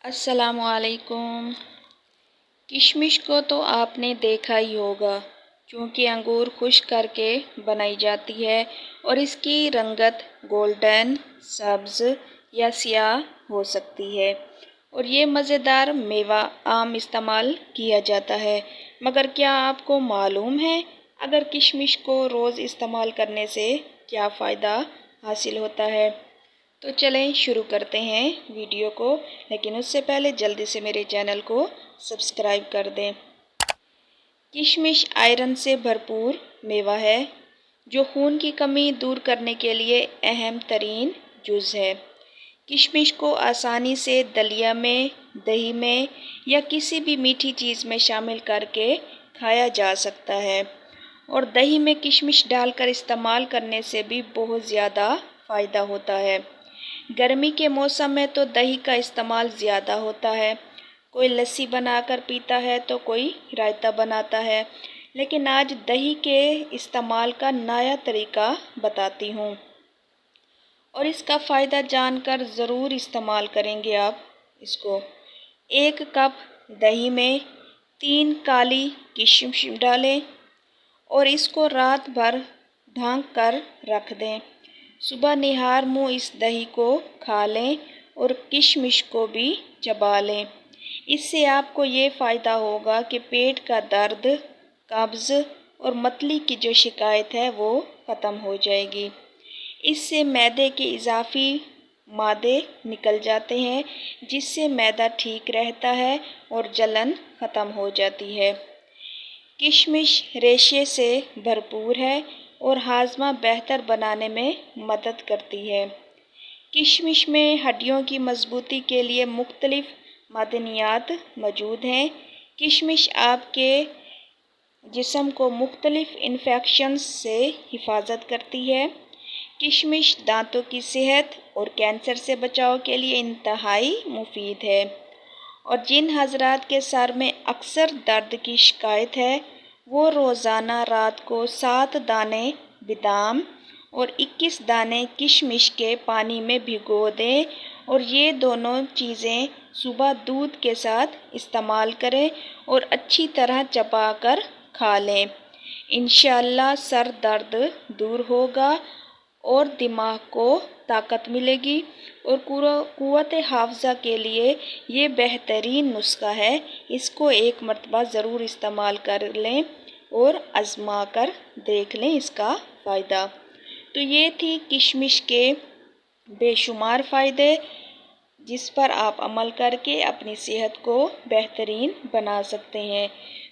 السلام علیکم۔ کشمش کو تو آپ نے دیکھا ہی ہوگا، کیونکہ انگور خشک کر کے بنائی جاتی ہے اور اس کی رنگت گولڈن، سبز یا سیاہ ہو سکتی ہے، اور یہ مزیدار میوہ عام استعمال کیا جاتا ہے۔ مگر کیا آپ کو معلوم ہے اگر کشمش کو روز استعمال کرنے سے کیا فائدہ حاصل ہوتا ہے؟ تو چلیں شروع کرتے ہیں ویڈیو کو، لیکن اس سے پہلے جلدی سے میرے چینل کو سبسکرائب کر دیں۔ کشمش آئرن سے بھرپور میوہ ہے جو خون کی کمی دور کرنے کے لیے اہم ترین جز ہے۔ کشمش کو آسانی سے دلیا میں، دہی میں یا کسی بھی میٹھی چیز میں شامل کر کے کھایا جا سکتا ہے، اور دہی میں کشمش ڈال کر استعمال کرنے سے بھی بہت زیادہ فائدہ ہوتا ہے۔ گرمی کے موسم میں تو دہی کا استعمال زیادہ ہوتا ہے، کوئی لسی بنا کر پیتا ہے تو کوئی رائتہ بناتا ہے، لیکن آج دہی کے استعمال کا نیا طریقہ بتاتی ہوں، اور اس کا فائدہ جان کر ضرور استعمال کریں گے آپ اس کو۔ 1 کپ دہی میں 3 کالی کشمش ڈالیں اور اس کو رات بھر ڈھانک کر رکھ دیں۔ صبح نہار منہ اس دہی کو کھا لیں اور کشمش کو بھی چبا لیں۔ اس سے آپ کو یہ فائدہ ہوگا کہ پیٹ کا درد، قبض اور متلی کی جو شکایت ہے وہ ختم ہو جائے گی۔ اس سے معدے کے اضافی مادے نکل جاتے ہیں، جس سے معدہ ٹھیک رہتا ہے اور جلن ختم ہو جاتی ہے۔ کشمش ریشے سے بھرپور ہے اور ہاضمہ بہتر بنانے میں مدد کرتی ہے۔ کشمش میں ہڈیوں کی مضبوطی کے لیے مختلف معدنیات موجود ہیں۔ کشمش آپ کے جسم کو مختلف انفیکشنز سے حفاظت کرتی ہے۔ کشمش دانتوں کی صحت اور کینسر سے بچاؤ کے لیے انتہائی مفید ہے، اور جن حضرات کے سر میں اکثر درد کی شکایت ہے وہ روزانہ رات کو 7 دانے بادام اور 21 دانے کشمش کے پانی میں بھگو دیں، اور یہ دونوں چیزیں صبح دودھ کے ساتھ استعمال کریں اور اچھی طرح چبا کر کھا لیں۔ انشاءاللہ سر درد دور ہوگا اور دماغ کو طاقت ملے گی، اور قوت حافظہ کے لیے یہ بہترین نسخہ ہے۔ اس کو 1 مرتبہ ضرور استعمال کر لیں اور آزما کر دیکھ لیں اس کا فائدہ۔ تو یہ تھی کشمش کے بے شمار فائدے، جس پر آپ عمل کر کے اپنی صحت کو بہترین بنا سکتے ہیں۔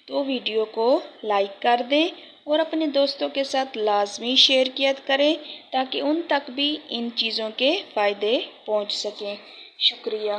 تو ویڈیو کو لائک کر دیں اور اپنے دوستوں کے ساتھ لازمی شیئر کیا کریں تاکہ ان تک بھی ان چیزوں کے فائدے پہنچ سکیں۔ شکریہ۔